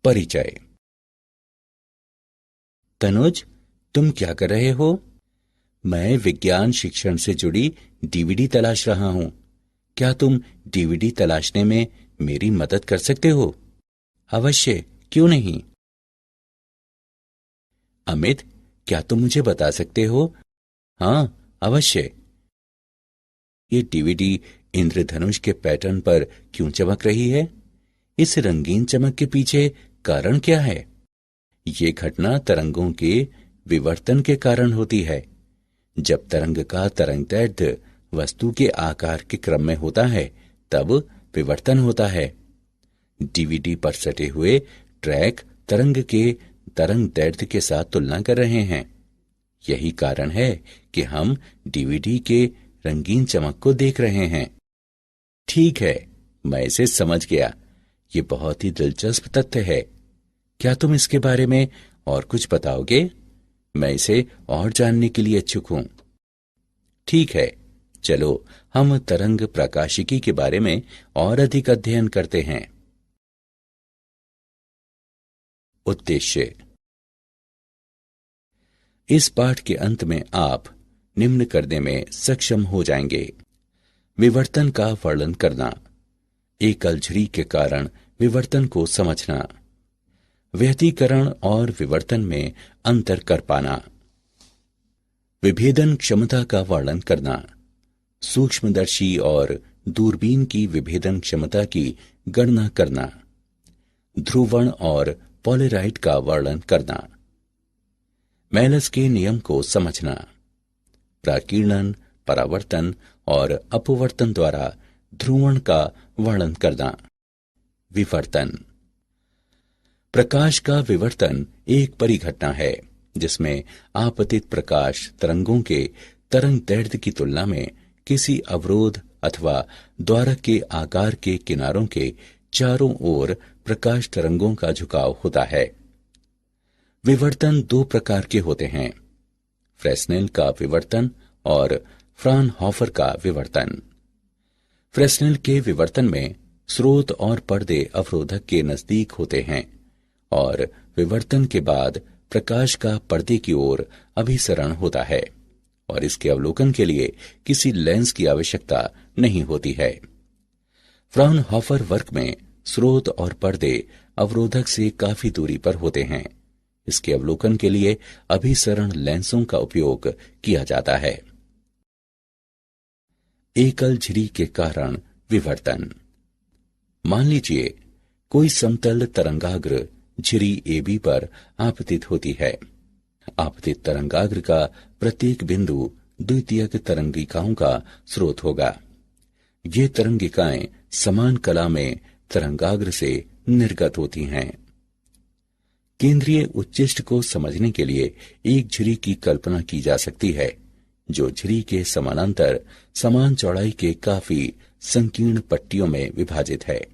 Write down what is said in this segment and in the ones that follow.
परिचय। तनुज, तुम क्या कर रहे हो? मैं विज्ञान शिक्षण से जुड़ी डीवीडी तलाश रहा हूं। क्या तुम डीवीडी तलाशने में मेरी मदद कर सकते हो? अवश्य, क्यों नहीं। अमित, क्या तुम मुझे बता सकते हो? हाँ, अवश्य। ये डीवीडी इंद्रधनुष के पैटर्न पर क्यों चमक रही है? इस रंगीन चमक के पीछे कारण क्या है? ये घटना तरंगों के विवर्तन के कारण होती है। जब तरंग का तरंगदैर्ध्य वस्तु के आकार के क्रम में होता है, तब विवर्तन होता है। डीवीडी पर सटे हुए ट्रैक तरंग के तरंगदैर्ध्य के साथ तुलना कर रहे हैं। यही कारण है कि हम डीवीडी के रंगीन चमक को देख रहे हैं। ठीक है, मैं इसे समझ गया। ये बहुत ही दिलचस्प तथ्य है। क्या तुम इसके बारे में और कुछ बताओगे? मैं इसे और जानने के लिए इच्छुक हूं। ठीक है, चलो हम तरंग प्रकाशिकी के बारे में और अधिक अध्ययन करते हैं। उद्देश्य। इस पाठ के अंत में आप निम्न करने में सक्षम हो जाएंगे। विवर्तन का वर्णन करना, एकल झिरी के कारण विवर्तन को समझना, व्यतिकरण और विवर्तन में अंतर कर पाना, विभेदन क्षमता का वर्णन करना, सूक्ष्मदर्शी और दूरबीन की विभेदन क्षमता की गणना करना, ध्रुवण और पॉलराइड का वर्णन करना, मेलस के नियम को समझना, प्राकीर्णन, परावर्तन और अपवर्तन द्वारा ध्रुवण का वर्णन करना, विवर्तन। प्रकाश का विवर्तन एक परिघटना है जिसमें आपतित प्रकाश तरंगों के तरंगदैर्ध्य की तुलना में किसी अवरोध अथवा द्वारक के आकार के किनारों के चारों ओर प्रकाश तरंगों का झुकाव होता है। विवर्तन दो प्रकार के होते हैं, फ्रेस्नेल का विवर्तन और फ्राउनहोफर का विवर्तन। फ्रेस्नेल के विवर्तन में स्रोत और पर्दे अवरोधक के नजदीक होते हैं और विवर्तन के बाद प्रकाश का पर्दे की ओर अभिसरण होता है और इसके अवलोकन के लिए किसी लेंस की आवश्यकता नहीं होती है। फ्राउनहोफर वर्क में स्रोत और पर्दे अवरोधक से काफी दूरी पर होते हैं। इसके अवलोकन के लिए अभिसरण लेंसों का उपयोग किया जाता है। एकल झिरी के कारण विवर्तन। मान लीजिए कोई समतल तरंगाग्र झिरी AB पर आपतित होती है। आपतित तरंगाग्र का प्रत्येक बिंदु द्वितीयक तरंगिकाओं का स्रोत होगा। ये तरंगिकाएं समान कला में तरंगाग्र से निर्गत होती हैं। केंद्रीय उच्चिष्ट को समझने के लिए एक झिरी की कल्पना की जा सकती है जो झिरी के समानांतर समान चौड़ाई के काफी संकीर्ण पट्टियों में विभाजित है।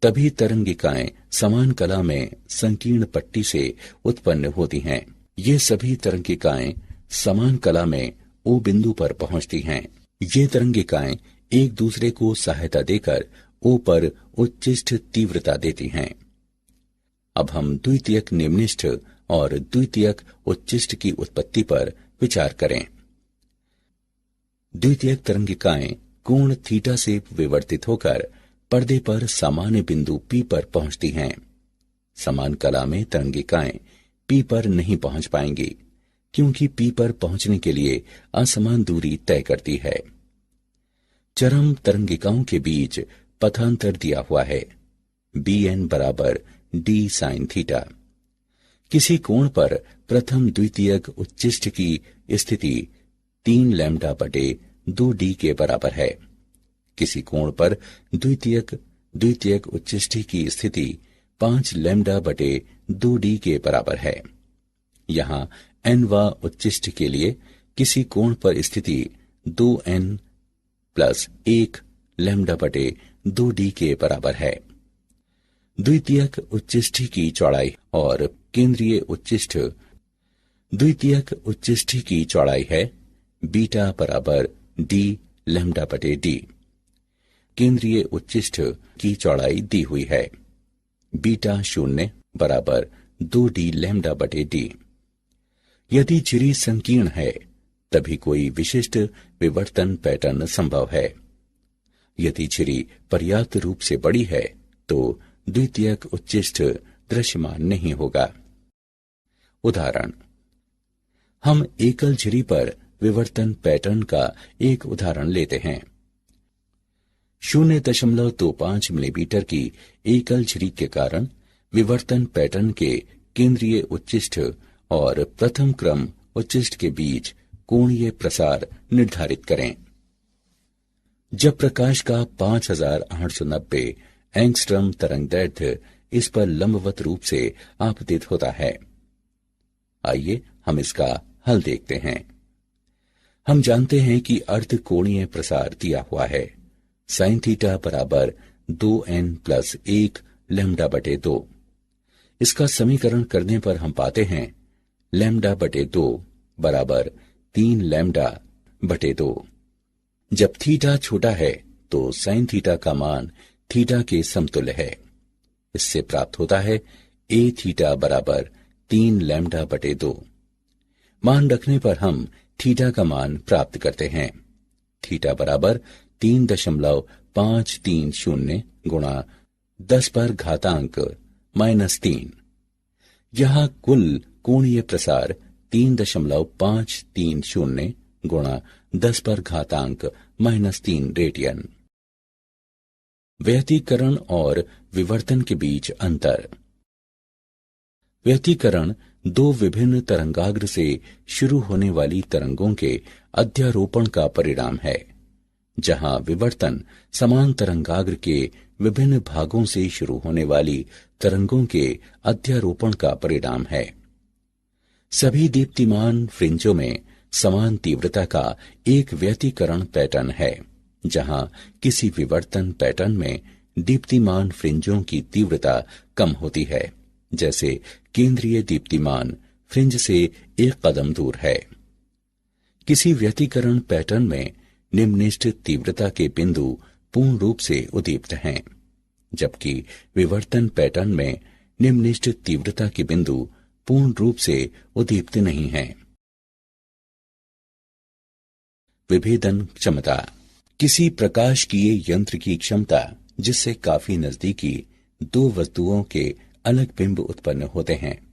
तभी तरंगिकाएं समान कला में संकीर्ण पट्टी से उत्पन्न होती हैं। ये सभी तरंगिकाएं समान कला में O बिंदु पर पहुंचती हैं। ये तरंगिकाएं एक दूसरे को सहायता देकर O पर उच्चिष्ट तीव्रता देती हैं। अब हम द्वितीयक निम्निष्ठ और द्वितीयक उच्चिष्ट की उत्पत्ति पर विचार करें। द्वितीयक तरंगिकाएं कोण थीटा से विवर्तित होकर पर्दे पर सामान्य बिंदु P पर पहुंचती हैं। समान कला में तरंगिकाएं P पर नहीं पहुंच पाएंगी क्योंकि P पर पहुंचने के लिए असमान दूरी तय करती है। चरम तरंगिकाओं के बीच पथांतर दिया हुआ है, Bn बराबर D sin थीटा। किसी कोण पर प्रथम द्वितीयक उच्चिष्ट की स्थिति 3 लैम्डा बटे 2D के बराबर है। किसी कोण पर द्वितीयक उच्चिष्ट की स्थिति 5 लैम्डा बटे 2D के बराबर है। यहाँ nवा उच्चिष्ट के लिए किसी कोण पर स्थिति 2n प्लस 1 लैम्डा बटे 2D के बराबर है। द्वितीयक उच्चिष्ट की चौड़ाई और केंद्रीय उच्चिष्ट द्वितीयक उच्चिष्ट की चौड़ाई है बीटा बराबर D लैम्डा बटे D। केंद्रीय उच्चिष्ट की चौड़ाई दी हुई है। बीटा शून्य बराबर 2d लैम्डा बटे डी। यदि झिरी संकीर्ण है तभी कोई विशिष्ट विवर्तन पैटर्न संभव है। यदि झिरी पर्याप्त रूप से बड़ी है तो द्वितीयक उच्चिष्ट दृश्यमान नहीं होगा। उदाहरण, हम एकल झिरी पर विवर्तन पैटर्न का एक उदाहरण लेते हैं। 0.25 मिलीमीटर की एकल झिरी के कारण विवर्तन पैटर्न के केंद्रीय उच्चिष्ट और प्रथम क्रम उच्चिष्ट के बीच कोणीय प्रसार निर्धारित करें। जब प्रकाश का 5890 एंगस्ट्रम तरंगदैर्घ्य इस पर लंबवत रूप से आपतित होता है। आइए हम इसका हल देखते हैं। हम जानते हैं कि अर्ध कोणीय प्रसार दिया हुआ है। साइन थीटा बराबर 2n+1 लैम्डा बटे 2। इसका समीकरण करने पर हम पाते हैं लैम्डा बटे 2 बराबर 3 लैम्डा बटे 2। जब थीटा छोटा है तो साइन थीटा का मान थीटा के समतुल्य है। इससे प्राप्त होता है a थीटा बराबर 3 लैम्डा बटे 2। मान रखने पर हम थीटा का मान प्राप्त करते हैं। थीटा बराबर 3.530 गुणा 10 पर घातांक -3। यहां कुल कोणीय प्रसार 3.530 गुणा 10 पर घातांक -3 रेडियन। व्यतिकरण और विवर्तन के बीच अंतर। व्यतिकरण दो विभिन्न तरंगाग्र से शुरू होने वाली तरंगों के अध्यारोपण का परिणाम है, जहां विवर्तन समान तरंगाग्र के विभिन्न भागों से शुरू होने वाली तरंगों के अध्यारोपण का परिणाम है। सभी दीप्तिमान फ्रिंजों में समान तीव्रता का एक व्यतिकरण पैटर्न है, जहां किसी विवर्तन पैटर्न में दीप्तिमान फ्रिंजों की तीव्रता कम होती है, जैसे केंद्रीय दीप्तिमान फ्रिंज से एक कदम दूर है। किसी व्यतिकरण पैटर्न में निम्ननिष्ठ तीव्रता के बिंदु पूर्ण रूप से उद्दीप्त हैं, जबकि विवर्तन पैटर्न में निम्ननिष्ठ तीव्रता के बिंदु पूर्ण रूप से उद्दीप्त नहीं हैं। विभेदन क्षमता। किसी प्रकाशकीय यंत्र की क्षमता जिससे काफी नजदीकी दो वस्तुओं के अलग बिंब उत्पन्न होते हैं,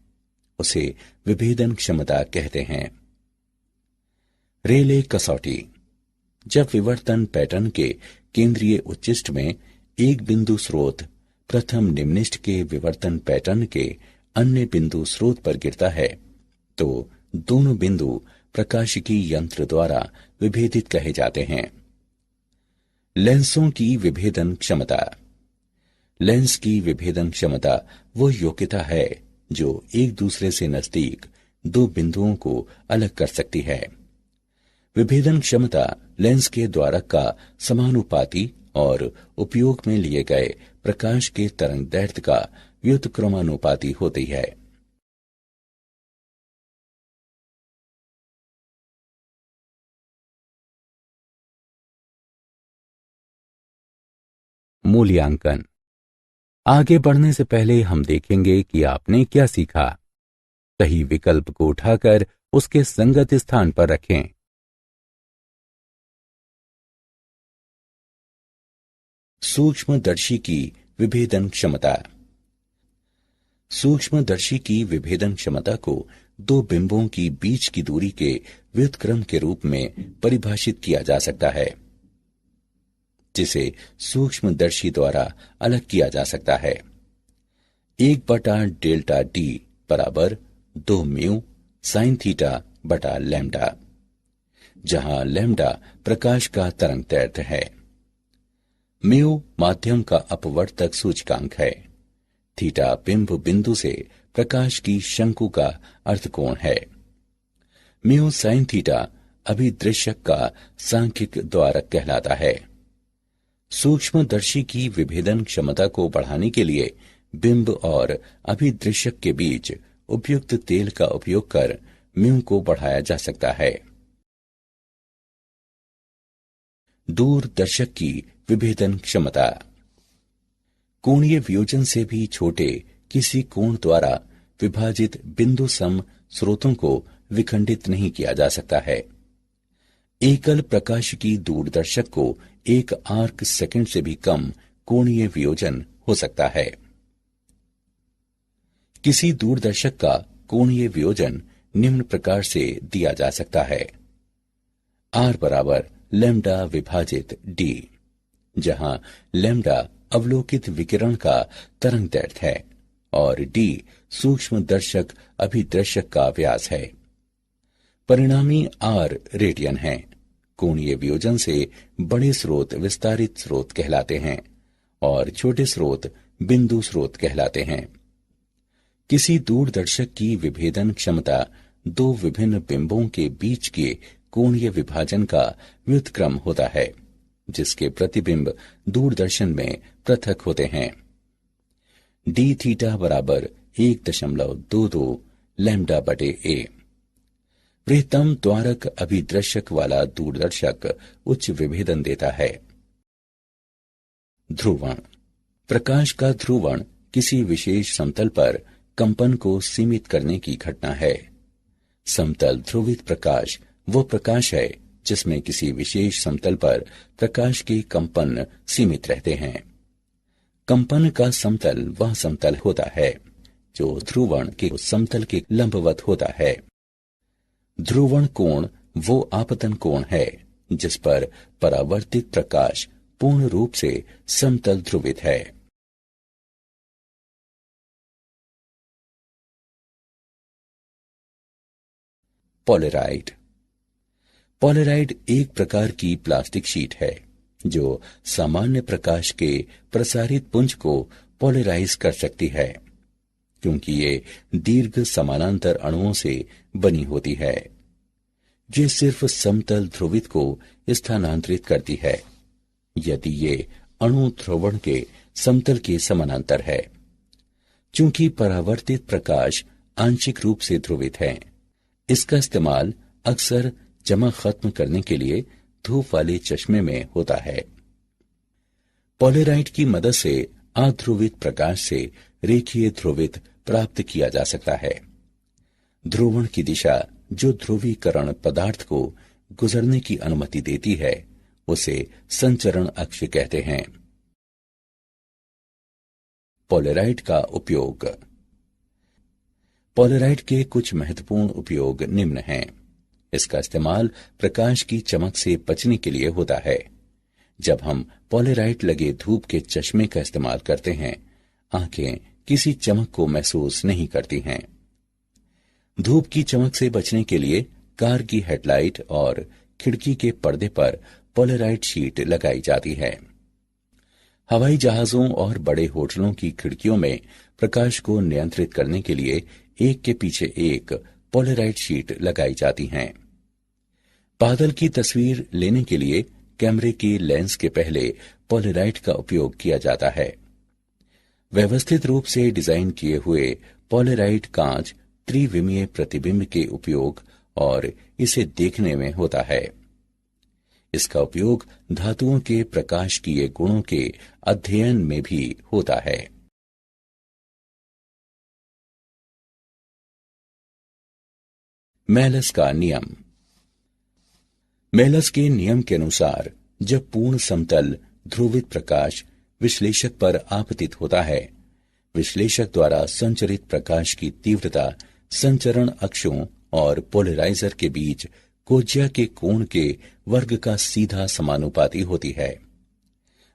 उसे विभेदन क्षमता कहते हैं। रेले कसौटी। जब विवर्तन पैटर्न के केंद्रीय उच्चिष्ट में एक बिंदु स्रोत प्रथम निम्निष्ठ के विवर्तन पैटर्न के अन्य बिंदु स्रोत पर गिरता है, तो दोनों बिंदु प्रकाशिकी यंत्र द्वारा विभेदित कहे जाते हैं। लेंसों की विभेदन क्षमता। लेंस की विभेदन क्षमता वो योग्यता है जो एक दूसरे से नजदीक दो बिंदुओं को अलग कर सकती है। विभेदन क्षमता लेंस के द्वारक का समानुपाती और उपयोग में लिए गए प्रकाश के तरंगदैर्घ्य का व्युत्क्रमानुपाती होती है। मूल्यांकन। आगे बढ़ने से पहले हम देखेंगे कि आपने क्या सीखा। सही विकल्प को उठाकर उसके संगत स्थान पर रखें। सूक्ष्मदर्शी की विभेदन क्षमता। सूक्ष्मदर्शी की विभेदन क्षमता को दो बिंबों की बीच की दूरी के व्युत्क्रम के रूप में परिभाषित किया जा सकता है, जिसे सूक्ष्मदर्शी द्वारा अलग किया जा सकता है। 1/Δd बराबर 2 म्यू साइन थीटा बटा लैम्डा, जहां लैम्डा प्रकाश का तरंगदैर्घ्य है। म्यू माध्यम का अपवर्तक सूचकांक है। थीटा बिंब बिंदु से प्रकाश की शंकु का अर्धकोण है। म्यू साइन थीटा अभिदृश्यक का सांख्यिक द्वारक कहलाता है। सूक्ष्मदर्शी की विभेदन क्षमता को बढ़ाने के लिए बिंब और अभिदृश्यक के बीच उपयुक्त तेल का उपयोग कर म्यू को बढ़ाया जा सकता है। दूरदर्शक की विभेदन क्षमता। कोणीय वियोजन से भी छोटे किसी कोण द्वारा विभाजित बिंदु सम स्रोतों को विखंडित नहीं किया जा सकता है। एकल प्रकाश की दूरदर्शक को 1 आर्क सेकंड से भी कम कोणीय वियोजन हो सकता है। किसी दूरदर्शक का कोणीय वियोजन निम्न प्रकार से दिया जा सकता है। R बराबर लैम्डा विभाजित D, जहां लैम्डा अवलोकित विकिरण का तरंग दैर्ध्य है और D सूक्ष्म दर्शक अभिदर्शक का व्यास है। परिणामी R रेडियन है। कोणीय वियोजन से बड़े स्रोत विस्तारित स्रोत कहलाते हैं और छोटे स्रोत बिंदु स्रोत कहलाते हैं। किसी दूरदर्शक की विभेदन क्षमता 2 विभिन्न बिंबों के बीच के कोणीय विभाजन का व्युत्क्रम होता है, जिसके प्रतिबिंब दूरदर्शन में पृथक होते हैं। डी थीटा बराबर 1.22 लैम्डा बटे A। वृहत्तम द्वारक अभिदर्शक वाला दूरदर्शक उच्च विभेदन देता है। ध्रुवण। प्रकाश का ध्रुवण किसी विशेष समतल पर कंपन को सीमित करने की घटना है। समतल ध्रुवित प्रकाश वो प्रकाश है जिसमें किसी विशेष समतल पर प्रकाश के कंपन सीमित रहते हैं। कंपन का समतल वह समतल होता है जो ध्रुवण के समतल के लंबवत होता है। ध्रुवण कोण वो आपतन कोण है जिस पर परावर्तित प्रकाश पूर्ण रूप से समतल ध्रुवित है। पोलेराइड। पोलेराइड एक प्रकार की प्लास्टिक शीट है जो सामान्य प्रकाश के प्रसारित पुंज को पोलराइज कर सकती है, क्योंकि ये दीर्घ समानांतर अणुओं से बनी होती है। ये सिर्फ समतल ध्रुवित को स्थानांतरित करती है यदि ये अणु ध्रुवण के समतल के समानांतर है। चूंकि परावर्तित प्रकाश आंशिक रूप से ध्रुवित है, इसका इस्तेमाल अक्सर चमक खत्म करने के लिए धूप वाले चश्मे में होता है। पोलेराइड की मदद से अध्रुवित प्रकाश से रेखीय ध्रुवित प्राप्त किया जा सकता है। ध्रुवण की दिशा जो ध्रुवीकरण पदार्थ को गुजरने की अनुमति देती है उसे संचरण अक्ष कहते हैं। पोलेराइड का उपयोग। पोलेराइड के कुछ महत्वपूर्ण उपयोग निम्न हैं। इसका इस्तेमाल प्रकाश की चमक से बचने के लिए होता है। जब हम पोलेराइड लगे धूप के चश्मे का इस्तेमाल करते हैं, आंखें किसी चमक को महसूस नहीं करती हैं। धूप की चमक से बचने के लिए कार की हेडलाइट और खिड़की के पर्दे पर पोलेराइड शीट लगाई जाती है। हवाई जहाजों और बड़े होटलों की खिड़कियों में प्रकाश को नियंत्रित करने के लिए एक के पीछे एक पोलेराइड शीट लगाई जाती हैं। बादल की तस्वीर लेने के लिए कैमरे के लेंस के पहले पोलेराइड का उपयोग किया जाता है। व्यवस्थित रूप से डिजाइन किए हुए पोलेराइड कांच त्रिविमीय प्रतिबिंब के उपयोग और इसे देखने में होता है। इसका उपयोग धातुओं के प्रकाशकीय गुणों के अध्ययन में भी होता है। मेलस का नियम। मेलस के नियम के अनुसार जब पूर्ण समतल ध्रुवित प्रकाश विश्लेषक पर आपतित होता है, विश्लेषक द्वारा संचरित प्रकाश की तीव्रता संचरण अक्षों और पोलराइजर के बीच कोज्या के कोण के वर्ग का सीधा समानुपाती होती है।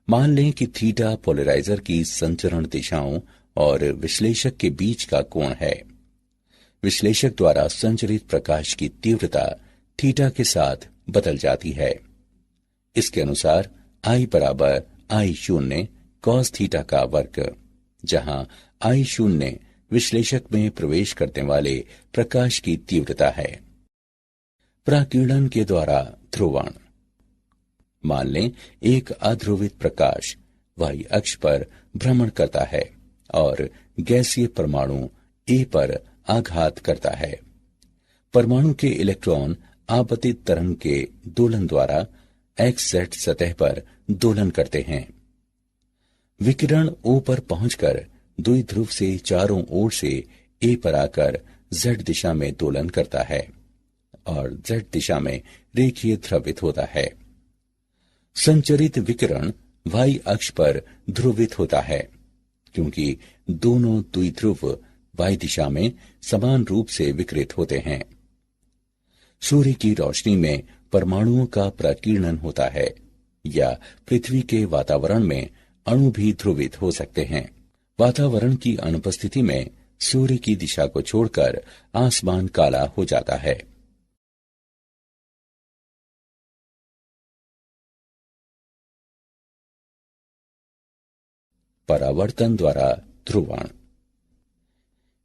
मान लें कि थीटा पोलराइजर की संचरण दिशाओं और विश्लेषक के बीच का कोण है। विश्लेषक द्वारा संचरित प्रकाश की तीव्रता थीटा के साथ बदल जाती है। इसके अनुसार I बराबर I0 cos थीटा का वर्ग, जहां I0 विश्लेषक में प्रवेश करने वाले प्रकाश की तीव्रता है। प्राकीर्णन के द्वारा ध्रुवण। मान लें एक अध्रुवित प्रकाश y अक्ष पर भ्रमण करता है और गैसीय परमाणु A पर आघात करता है। परमाणु के इलेक्ट्रॉन आपतित तरंग के दोलन द्वारा XZ सतह पर दोलन करते हैं। विकिरण O पर पहुंचकर द्विध्रुव से चारों ओर से A पर आकर Z दिशा में दोलन करता है और Z दिशा में रेखीय ध्रुवित होता है। संचरित विकिरण Y अक्ष पर ध्रुवित होता है, क्योंकि दोनों द्विध्रुव Y दिशा में समान रूप से विकिरित होते हैं। सूर्य की रोशनी में परमाणुओं का प्रकीर्णन होता है, या पृथ्वी के वातावरण में अणु भी ध्रुवित हो सकते हैं। वातावरण की अनुपस्थिति में सूर्य की दिशा को छोड़कर आसमान काला हो जाता है। परावर्तन द्वारा ध्रुवण।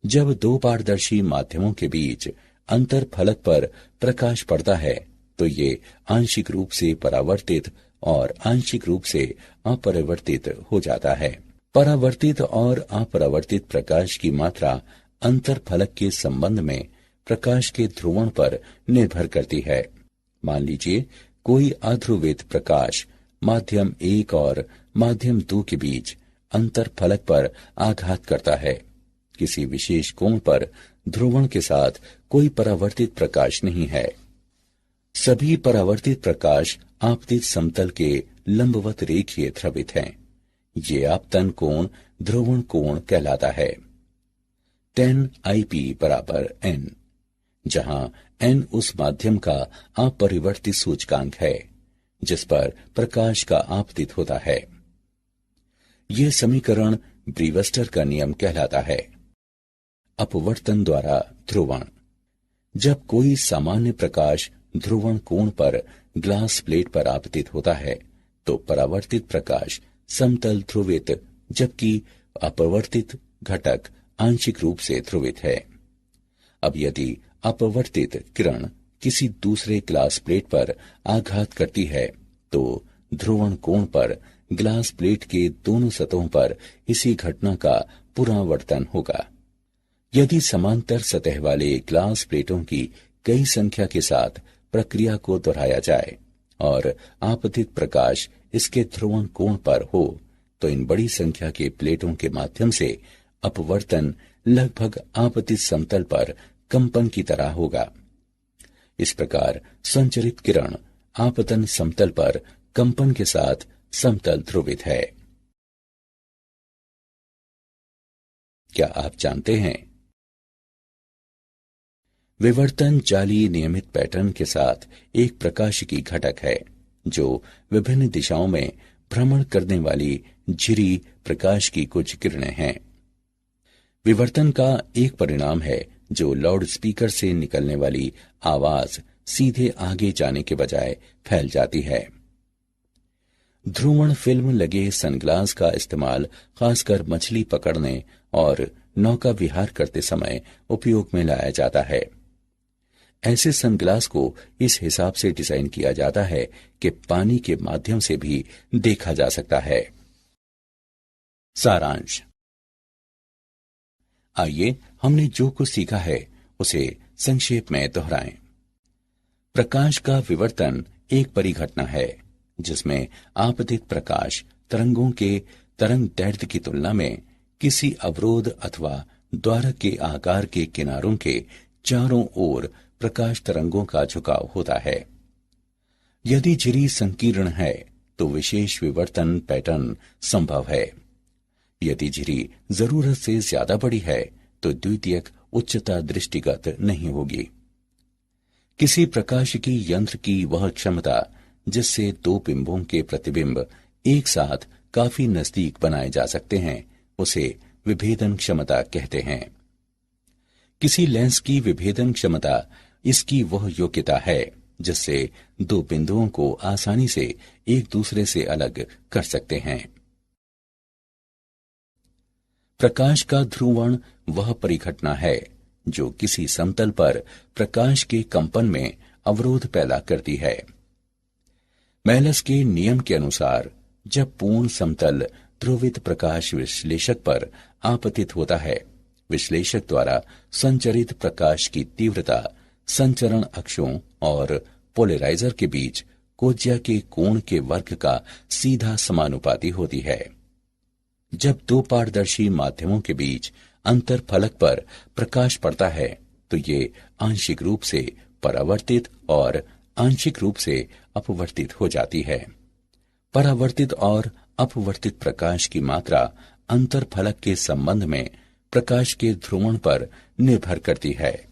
जब दो पारदर्शी माध्यमों के बीच अंतर फलक पर प्रकाश पड़ता है तो ये आंशिक रूप से परावर्तित और आंशिक रूप से अपरिवर्तित हो जाता है। परावर्तित और अपरावर्तित प्रकाश की मात्रा अंतर फलक के संबंध में प्रकाश के ध्रुवण पर निर्भर करती है। मान लीजिए कोई अध्रुवित प्रकाश माध्यम 1 और माध्यम 2 के बीच अंतर फलक पर आघात करता है। किसी विशेष कोण पर ध्रुवण के साथ कोई परावर्तित प्रकाश नहीं है। सभी परावर्तित प्रकाश आपतित समतल के लंबवत रेखीय ध्रुवित हैं। ये आपतन कोण ध्रुवण कोण कहलाता है। tan IP बराबर n, जहां n उस माध्यम का अपरिवर्तित सूचकांक है जिस पर प्रकाश का आपतित होता है। यह समीकरण ब्रीवस्टर का नियम कहलाता है। अपवर्तन द्वारा ध्रुवण। जब कोई सामान्य प्रकाश ध्रुवण कोण पर ग्लास प्लेट पर आपतित होता है तो परावर्तित प्रकाश समतल ध्रुवित, जबकि अपवर्तित घटक आंशिक रूप से ध्रुवित है। अब यदि अपवर्तित किरण किसी दूसरे ग्लास प्लेट पर आघात करती है तो ध्रुवण कोण पर ग्लास प्लेट के दोनों सतहों पर इसी घटना का पुनरावर्तन होगा। यदि समांतर सतह वाले ग्लास प्लेटों की कई संख्या के साथ प्रक्रिया को दोहराया जाए और आपतित प्रकाश इसके ध्रुवण कोण पर हो तो इन बड़ी संख्या के प्लेटों के माध्यम से अपवर्तन लगभग आपतित समतल पर कंपन की तरह होगा। इस प्रकार संचरित किरण आपतन समतल पर कंपन के साथ समतल ध्रुवित है। क्या आप जानते हैं विवर्तन जाली नियमित पैटर्न के साथ एक प्रकाशिकी घटक है जो विभिन्न दिशाओं में भ्रमण करने वाली झिरी प्रकाश की कुछ किरणें हैं। विवर्तन का एक परिणाम है जो लाउड स्पीकर से निकलने वाली आवाज सीधे आगे जाने के बजाय फैल जाती है। ध्रुवण फिल्म लगे सनग्लास का इस्तेमाल खासकर मछली पकड़ने और नौका विहार करते समय उपयोग में लाया जाता है। ऐसे सनग्लास को इस हिसाब से डिजाइन किया जाता है कि पानी के माध्यम से भी देखा जा सकता है। सारांश। आइए हमने जो कुछ सीखा है उसे संक्षेप में दोहराएं। प्रकाश का विवर्तन एक परिघटना है जिसमें आपतित प्रकाश तरंगों के तरंग दैर्ध्य की तुलना में किसी अवरोध अथवा द्वारक के आकार के किनारों के चारों ओर प्रकाश तरंगों का झुकाव होता है। यदि झिरी संकीर्ण है तो विशेष विवर्तन पैटर्न संभव है। यदि झिरी जरूरत से ज्यादा बड़ी है तो द्वितीयक उच्चता दृष्टिगत नहीं होगी। किसी प्रकाशिकी यंत्र की वह क्षमता जिससे दो बिंबों के प्रतिबिंब एक साथ काफी नजदीक बनाए जा सकते हैं उसे विभेदन क्षमता कहते हैं। किसी लेंस की विभेदन क्षमता इसकी वह योग्यता है जिससे दो बिंदुओं को आसानी से एक दूसरे से अलग कर सकते हैं। प्रकाश का ध्रुवण वह परिघटना है जो किसी समतल पर प्रकाश के कंपन में अवरोध पैदा करती है। मेलस के नियम के अनुसार जब पूर्ण समतल ध्रुवित प्रकाश विश्लेषक पर आपतित होता है, विश्लेषक द्वारा संचरित प्रकाश की तीव्रता संचरण अक्षों और पोलराइजर के बीच कोज्या के कोण के वर्ग का सीधा समानुपाती होती है। जब दो पारदर्शी माध्यमों के बीच अंतर फलक पर प्रकाश पड़ता है तो ये आंशिक रूप से परावर्तित और आंशिक रूप से अपवर्तित हो जाती है। परावर्तित और अपवर्तित प्रकाश की मात्रा अंतर फलक के संबंध में प्रकाश के ध्रुवण पर निर्भर करती है।